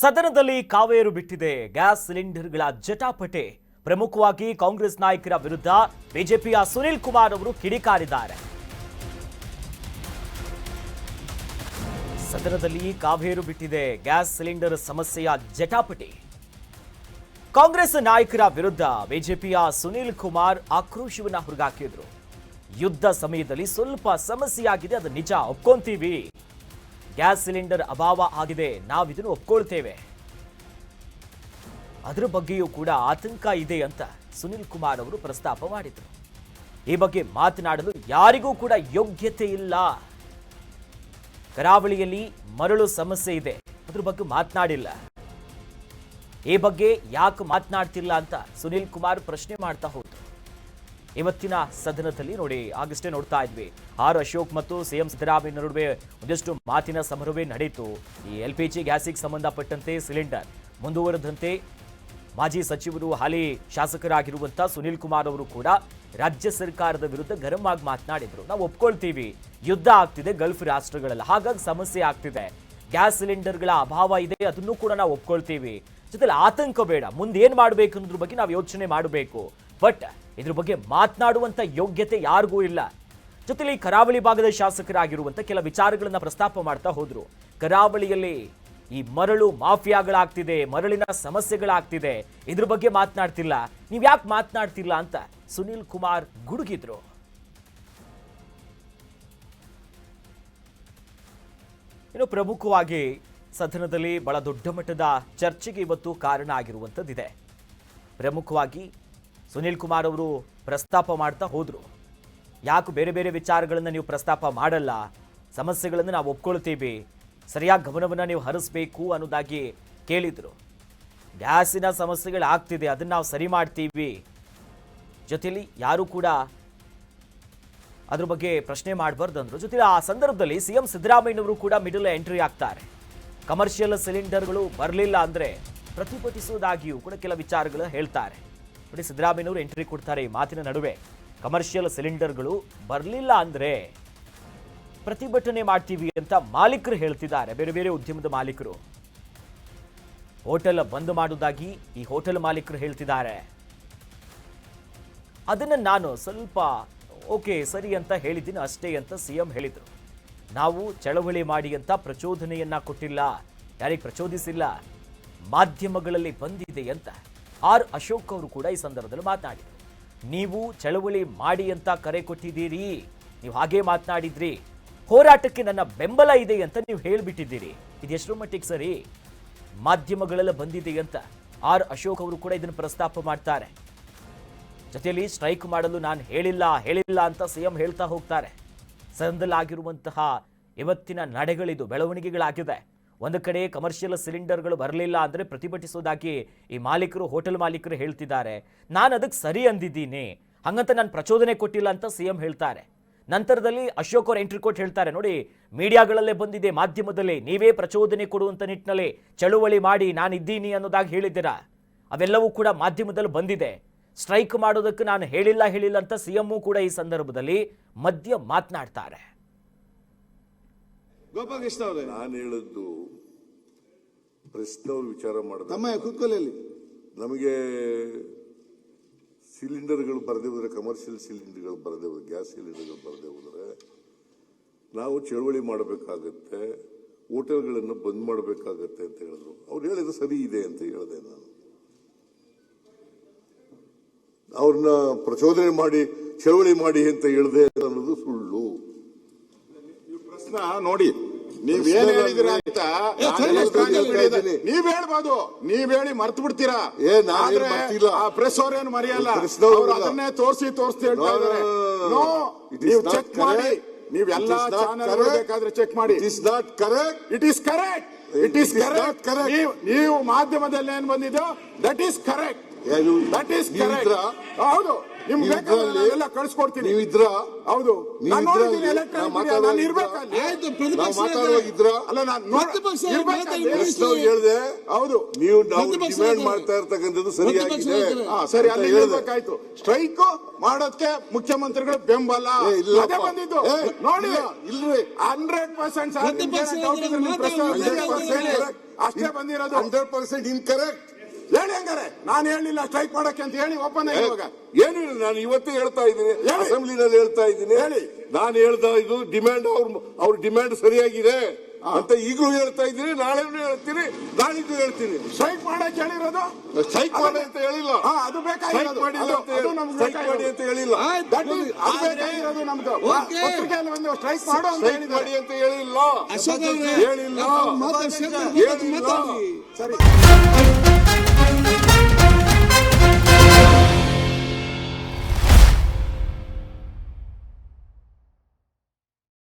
ಸದನದಲ್ಲಿ ಕಾವೇರು ಬಿಟ್ಟಿದೆ ಗ್ಯಾಸ್ ಸಿಲಿಂಡರ್ಗಳ ಜಟಾಪಟೆ. ಪ್ರಮುಖವಾಗಿ ಕಾಂಗ್ರೆಸ್ ನಾಯಕರ ವಿರುದ್ಧ ಬಿಜೆಪಿಯ ಸುನೀಲ್ ಕುಮಾರ್ ಅವರು ಕಿಡಿಕಾರಿದ್ದಾರೆ. ಸದನದಲ್ಲಿ ಕಾವೇರು ಬಿಟ್ಟಿದೆ ಗ್ಯಾಸ್ ಸಿಲಿಂಡರ್ ಸಮಸ್ಯೆಯ ಜಟಾಪಟೆ. ಕಾಂಗ್ರೆಸ್ ನಾಯಕರ ವಿರುದ್ಧ ಬಿಜೆಪಿಯ ಸುನೀಲ್ ಕುಮಾರ್ ಆಕ್ರೋಶವನ್ನ ಹೊರಹಾಕಿದ್ರು. ಯುದ್ಧ ಸಮಯದಲ್ಲಿ ಸ್ವಲ್ಪ ಸಮಸ್ಯೆಯಾಗಿದೆ, ಅದು ನಿಜ, ಒಪ್ಕೊಂತೀವಿ. ಗ್ಯಾಸ್ ಸಿಲಿಂಡರ್ ಅಭಾವ ಆಗಿದೆ, ನಾವಿದನ್ನು ಒಪ್ಕೊಳ್ತೇವೆ. ಅದರ ಬಗ್ಗೆಯೂ ಕೂಡ ಆತಂಕ ಇದೆ ಅಂತ ಸುನೀಲ್ ಕುಮಾರ್ ಅವರು ಪ್ರಸ್ತಾಪ ಮಾಡಿದರು. ಈ ಬಗ್ಗೆ ಮಾತನಾಡಲು ಯಾರಿಗೂ ಕೂಡ ಯೋಗ್ಯತೆ ಇಲ್ಲ. ಕರಾವಳಿಯಲ್ಲಿ ಮರಳು ಸಮಸ್ಯೆ ಇದೆ, ಅದ್ರ ಬಗ್ಗೆ ಮಾತನಾಡಿಲ್ಲ. ಈ ಬಗ್ಗೆ ಯಾಕೆ ಮಾತನಾಡ್ತಿಲ್ಲ ಅಂತ ಸುನೀಲ್ ಕುಮಾರ್ ಪ್ರಶ್ನೆ ಮಾಡ್ತಾ ಹೋದ್ರು. ಇವತ್ತಿನ ಸದನದಲ್ಲಿ ನೋಡಿ, ಆಗಷ್ಟೇ ನೋಡ್ತಾ ಇದ್ವಿ, ಆರ್ ಅಶೋಕ್ ಮತ್ತು ಸಿಎಂ ಸಿದ್ದರಾಮಯ್ಯ ನಡುವೆ ಒಂದಷ್ಟು ಮಾತಿನ ಸಮರವೇ ನಡೆಯಿತು. ಈ LPG ಗ್ಯಾಸಿಗೆ ಸಂಬಂಧಪಟ್ಟಂತೆ ಸಿಲಿಂಡರ್ ಮುಂದುವರೆದಂತೆ ಮಾಜಿ ಸಚಿವರು, ಹಾಲಿ ಶಾಸಕರಾಗಿರುವಂತಹ ಸುನೀಲ್ ಕುಮಾರ್ ಅವರು ಕೂಡ ರಾಜ್ಯ ಸರ್ಕಾರದ ವಿರುದ್ಧ ಗರಂ ಆಗಿ ಮಾತನಾಡಿದ್ರು. ನಾವು ಒಪ್ಕೊಳ್ತೀವಿ, ಯುದ್ಧ ಆಗ್ತಿದೆ ಗಲ್ಫ್ ರಾಷ್ಟ್ರಗಳಲ್ಲಿ, ಹಾಗಾಗಿ ಸಮಸ್ಯೆ ಆಗ್ತಿದೆ, ಗ್ಯಾಸ್ ಸಿಲಿಂಡರ್ಗಳ ಅಭಾವ ಇದೆ, ಅದನ್ನು ಕೂಡ ನಾವು ಒಪ್ಕೊಳ್ತೀವಿ. ಜೊತೆಲಿ ಆತಂಕ ಬೇಡ, ಮುಂದೆ ಏನ್ ಮಾಡ್ಬೇಕು ಅನ್ನೋದ್ರ ಬಗ್ಗೆ ನಾವು ಯೋಚನೆ ಮಾಡಬೇಕು. ಬಟ್ ಇದ್ರ ಬಗ್ಗೆ ಮಾತನಾಡುವಂತ ಯೋಗ್ಯತೆ ಯಾರಿಗೂ ಇಲ್ಲ. ಜೊತೆಲಿ ಕರಾವಳಿ ಭಾಗದ ಶಾಸಕರಾಗಿರುವಂತ ಕೆಲ ವಿಚಾರಗಳನ್ನ ಪ್ರಸ್ತಾಪ ಮಾಡ್ತಾ ಹೋದ್ರು. ಕರಾವಳಿಯಲ್ಲಿ ಈ ಮರಳು ಮಾಫಿಯಾಗಳಾಗ್ತಿದೆ, ಮರಳಿನ ಸಮಸ್ಯೆಗಳಾಗ್ತಿದೆ, ಇದ್ರ ಬಗ್ಗೆ ಮಾತನಾಡ್ತಿಲ್ಲ, ನೀವ್ ಯಾಕೆ ಮಾತನಾಡ್ತಿಲ್ಲ ಅಂತ ಸುನೀಲ್ ಕುಮಾರ್ ಗುಡುಗಿದ್ರು. ಇನ್ನು ಪ್ರಮುಖವಾಗಿ ಸದನದಲ್ಲಿ ಬಹಳ ದೊಡ್ಡ ಮಟ್ಟದ ಚರ್ಚೆಗೆ ಇವತ್ತು ಕಾರಣ ಆಗಿರುವಂತದ್ದಿದೆ. ಪ್ರಮುಖವಾಗಿ ಸುನೀಲ್ ಕುಮಾರ್ ಅವರು ಪ್ರಸ್ತಾಪ ಮಾಡ್ತಾ ಹೋದ್ರು. ಯಾಕೆ ಬೇರೆ ಬೇರೆ ವಿಚಾರಗಳನ್ನು ನೀವು ಪ್ರಸ್ತಾಪ ಮಾಡಲ್ಲ, ಸಮಸ್ಯೆಗಳನ್ನು ನಾವು ಒಪ್ಕೊಳ್ತೀವಿ, ಸರಿಯಾಗಿ ಗಮನವನ್ನು ನೀವು ಹರಿಸಬೇಕು ಅನ್ನೋದಾಗಿ ಕೇಳಿದ್ರು. ಗ್ಯಾಸಿನ ಸಮಸ್ಯೆಗಳಾಗ್ತಿದೆ, ಅದನ್ನು ನಾವು ಸರಿ ಮಾಡ್ತೀವಿ. ಜೊತೆಲಿ ಯಾರು ಕೂಡ ಅದ್ರ ಬಗ್ಗೆ ಪ್ರಶ್ನೆ ಮಾಡಬಾರ್ದು ಅಂದ್ರು. ಜೊತೆಲಿ ಆ ಸಂದರ್ಭದಲ್ಲಿ ಸಿಎಂ ಸಿದ್ದರಾಮಯ್ಯನವರು ಕೂಡ ಮಿಡಲ್ ಎಂಟ್ರಿ ಆಗ್ತಾರೆ. ಕಮರ್ಷಿಯಲ್ ಸಿಲಿಂಡರ್ಗಳು ಬರಲಿಲ್ಲ ಅಂದ್ರೆ ಪ್ರತಿಭಟಿಸುವುದಾಗಿಯೂ ಕೂಡ ಕೆಲ ವಿಚಾರಗಳು ಹೇಳ್ತಾರೆ. ನೋಡಿ, ಸಿದ್ದರಾಮಯ್ಯನವರು ಎಂಟ್ರಿ ಕೊಡ್ತಾರೆ ಈ ಮಾತಿನ ನಡುವೆ. ಕಮರ್ಷಿಯಲ್ ಸಿಲಿಂಡರ್ಗಳು ಬರಲಿಲ್ಲ ಅಂದ್ರೆ ಪ್ರತಿಭಟನೆ ಮಾಡ್ತೀವಿ ಅಂತ ಮಾಲೀಕರು ಹೇಳ್ತಿದ್ದಾರೆ. ಬೇರೆ ಬೇರೆ ಉದ್ಯಮದ ಮಾಲೀಕರು ಹೋಟೆಲ್ ಬಂದ್ ಮಾಡುವುದಾಗಿ ಈ ಹೋಟೆಲ್ ಮಾಲೀಕರು ಹೇಳ್ತಿದ್ದಾರೆ. ಅದನ್ನ ನಾನು ಸ್ವಲ್ಪ ಓಕೆ ಸರಿ ಅಂತ ಹೇಳಿದ್ದೀನಿ ಅಷ್ಟೇ ಅಂತ ಸಿಎಂ ಹೇಳಿದ್ರು. ನಾವು ಚಳವಳಿ ಮಾಡಿ ಅಂತ ಪ್ರಚೋದನೆಯನ್ನ ಕೊಟ್ಟಿಲ್ಲ, ಯಾರಿಗೆ ಪ್ರಚೋದಿಸಿಲ್ಲ, ಮಾಧ್ಯಮಗಳಲ್ಲಿ ಬಂದಿದೆ ಅಂತ ಆರ್ ಅಶೋಕ್ ಅವರು ಕೂಡ ಈ ಸಂದರ್ಭದಲ್ಲಿ ಮಾತನಾಡಿದರು. ನೀವು ಚಳವಳಿ ಮಾಡಿ ಅಂತ ಕರೆ ಕೊಟ್ಟಿದ್ದೀರಿ, ನೀವು ಹಾಗೆ ಮಾತನಾಡಿದ್ರಿ, ಹೋರಾಟಕ್ಕೆ ನನ್ನ ಬೆಂಬಲ ಇದೆ ಅಂತ ನೀವು ಹೇಳಿಬಿಟ್ಟಿದ್ದೀರಿ. ಇದೆಷ್ಟರ ಮಟ್ಟಿಗೆ ಸರಿ? ಮಾಧ್ಯಮಗಳೆಲ್ಲ ಬಂದಿದೆ ಅಂತ ಆರ್ ಅಶೋಕ್ ಅವರು ಕೂಡ ಇದನ್ನು ಪ್ರಸ್ತಾಪ ಮಾಡ್ತಾರೆ. ಜೊತೆಯಲ್ಲಿ ಸ್ಟ್ರೈಕ್ ಮಾಡಲು ನಾನು ಹೇಳಿಲ್ಲ ಅಂತ ಸಿಎಂ ಹೇಳ್ತಾ ಹೋಗ್ತಾರೆ. ಸದನದಲ್ಲಾಗಿರುವಂತಹ ಇವತ್ತಿನ ನಡೆಗಳಿದು, ಬೆಳವಣಿಗೆಗಳಾಗಿದೆ. ಒಂದು ಕಡೆ ಕಮರ್ಷಿಯಲ್ ಸಿಲಿಂಡರ್ಗಳು ಬರಲಿಲ್ಲ ಅಂದರೆ ಪ್ರತಿಭಟಿಸೋದಾಗಿ ಈ ಮಾಲೀಕರು, ಹೋಟೆಲ್ ಮಾಲೀಕರು ಹೇಳ್ತಿದ್ದಾರೆ. ನಾನು ಅದಕ್ಕೆ ಸರಿ ಅಂದಿದ್ದೀನಿ, ಹಂಗಂತ ನಾನು ಪ್ರಚೋದನೆ ಕೊಟ್ಟಿಲ್ಲ ಅಂತ ಸಿಎಂ ಹೇಳ್ತಾರೆ. ನಂತರದಲ್ಲಿ ಅಶೋಕ್ ಅವರು ಎಂಟ್ರಿ ಕೊಟ್ಟು ಹೇಳ್ತಾರೆ, ನೋಡಿ ಮೀಡಿಯಾಗಳಲ್ಲೇ ಬಂದಿದೆ, ಮಾಧ್ಯಮದಲ್ಲಿ ನೀವೇ ಪ್ರಚೋದನೆ ಕೊಡುವಂಥ ನಿಟ್ಟಿನಲ್ಲಿ ಚಳುವಳಿ ಮಾಡಿ ನಾನಿದ್ದೀನಿ ಅನ್ನೋದಾಗಿ ಹೇಳಿದ್ದೀರಾ, ಅವೆಲ್ಲವೂ ಕೂಡ ಮಾಧ್ಯಮದಲ್ಲಿ ಬಂದಿದೆ. ಸ್ಟ್ರೈಕ್ ಮಾಡೋದಕ್ಕೆ ನಾನು ಹೇಳಿಲ್ಲ ಅಂತ ಸಿಎಂ ಕೂಡ ಈ ಸಂದರ್ಭದಲ್ಲಿ ಮಧ್ಯ ಮಾತನಾಡ್ತಾರೆ. ಗೋಪಾಲಕೃಷ್ಣ ಅವರೇ, ನಾನು ಹೇಳದ್ದು ಪ್ರಶ್ನೆ ವಿಚಾರ ಮಾಡೋದು. ಕೂತ್ಕೊಳ್ಳಿ. ನಮಗೆ ಸಿಲಿಂಡರ್ಗಳು ಬರದೇ ಹೋದ್ರೆ, ಕಮರ್ಷಿಯಲ್ ಸಿಲಿಂಡರ್ಗಳು ಬರದೇ ಹೋದ್ರೆ, ಗ್ಯಾಸ್ ಸಿಲಿಂಡರ್ಗಳು ಬರದೇ ಹೋದ್ರೆ ನಾವು ಚಳವಳಿ ಮಾಡಬೇಕಾಗತ್ತೆ, ಹೋಟೆಲ್ಗಳನ್ನು ಬಂದ್ ಮಾಡಬೇಕಾಗತ್ತೆ ಅಂತ ಹೇಳಿದ್ರು. ಅವ್ರು ಹೇಳಿದ್ರು ಸರಿ ಇದೆ ಅಂತ ಹೇಳಿದೆ. ನಾನು ಅವ್ರನ್ನ ಪ್ರಚೋದನೆ ಮಾಡಿ ಚಳವಳಿ ಮಾಡಿ ಅಂತ ಹೇಳಿದೆ ಅನ್ನೋದು ಸುಳ್ಳು. ಪ್ರಶ್ನೆ ನೋಡಿ, ನೀವೇನ್ ಹೇಳಿದಿರ ಅಂತ ನೀವ್ ಹೇಳ್ಬೋದು, ನೀವ್ ಹೇಳಿ ಮರ್ತು ಬಿಡ್ತೀರಾ. ಪ್ರೆಸ್ ಅವ್ರೇನು ಮರೆಯಲ್ಲ, ಅದನ್ನೇ ತೋರಿಸ್ತಿ ಹೇಳ್ತಾ ಇದ್ದಾರೆ. ನೀವು ಚೆಕ್ ಮಾಡಿ, ನೀವೆಲ್ಲ ಚಾನೆಲ್ ಬೇಕಾದ್ರೆ ಚೆಕ್ ಮಾಡಿ. It is not correct. It is correct. It is correct. ನೀವು ಮಾಧ್ಯಮದಲ್ಲಿ ಏನ್ ಬಂದಿದ್ದೋ that is correct. That is correct. ಹೌದು, ನಿಮ್ ಬೇಕಾದ್ರೆ ಕಳ್ಸಿಕೊಡ್ತೀನಿ. ನೀವು ಇದ್ರ? ಹೌದು, ನಾನು ಹೇಳಿದೆ. ಹೌದು, ನೀವು ಡಿಮ್ಯಾಂಡ್ ಮಾಡ್ತಾ ಇರ್ತಕ್ಕಂಥದ್ದು ಸರಿಯಾಗಿದೆ. ಸರಿ, ಅಲ್ಲಿ ಹೇಳ್ಬೇಕಾಯ್ತು. ಸ್ಟ್ರೈಕ್ ಮಾಡೋದಕ್ಕೆ ಮುಖ್ಯಮಂತ್ರಿಗಳು ಬೆಂಬಲ ಅದೇ ಬಂದಿದ್ದು. ನೋಡಿ, ಇಲ್ರಿ 100% ಅಷ್ಟೇ ಬಂದಿರೋದು. 100% ಇನ್ಕರೆಕ್ಟ್. ಹೇಳಿ ಹಂಗಾರೆ, ನಾನು ಹೇಳಿಲ್ಲ ಸ್ಟ್ರೈಕ್ ಮಾಡಕ್ಕೆ ಅಂತ ಹೇಳಿ ಒಪ್ಪಂದ ಇವಾಗ ಏನು ಇಲ್ಲ, ನಾನು ಇವತ್ತೇ ಹೇಳ್ತಾ ಇದ್ದೀನಿ, ಹೇಳಿ. ಅಸೆಂಬ್ಲಿನಲ್ಲಿ ಹೇಳ್ತಾ ಇದ್ದೀನಿ. ಹೇಳಿ. ನಾನು ಹೇಳ್ತಾ ಇದು ಡಿಮ್ಯಾಂಡ್ ಅವ್ರ ಡಿಮ್ಯಾಂಡ್ ಸರಿಯಾಗಿದೆ ಅಂತ ಈಗಲೂ ಹೇಳ್ತಾ ಇದ್ದೀನಿ, ನಾಳೆನೂ ಹೇಳ್ತೀನಿ, ನಾಳಿದ್ದು ಹೇಳ್ತೀನಿ. ಸ್ಟ್ರೈಕ್ ಮಾಡಕ್ಕೆ ಹೇಳಿರೋದು ಸ್ಟ್ರೈಕ್ ಮಾಡಿ ಅಂತ ಹೇಳಿಲ್ಲ, ಅದು ಬೇಕಾಗಿರೋದು. ಅದು ನಮ್ಗೆ ಸ್ಟ್ರೈಕ್ ಮಾಡಿ ಅಂತ ಹೇಳಿಲ್ಲ, That is- ಅದು ಬೇಕಾಗಿರೋದು ನಮ್ದು. ಪತ್ರಿಕೆಯಲ್ಲಿ ಒಂದು ಸ್ಟ್ರೈಕ್ ಮಾಡು ಅಂತ ಸ್ಟ್ರೈಕ್ ಹೇಳಿದ್ದಾರೆ. ಮಾಡಿ ಅಂತ ಹೇಳಿಲ್ಲ, ಹೇಳಿಲ್ಲ, ಸರಿ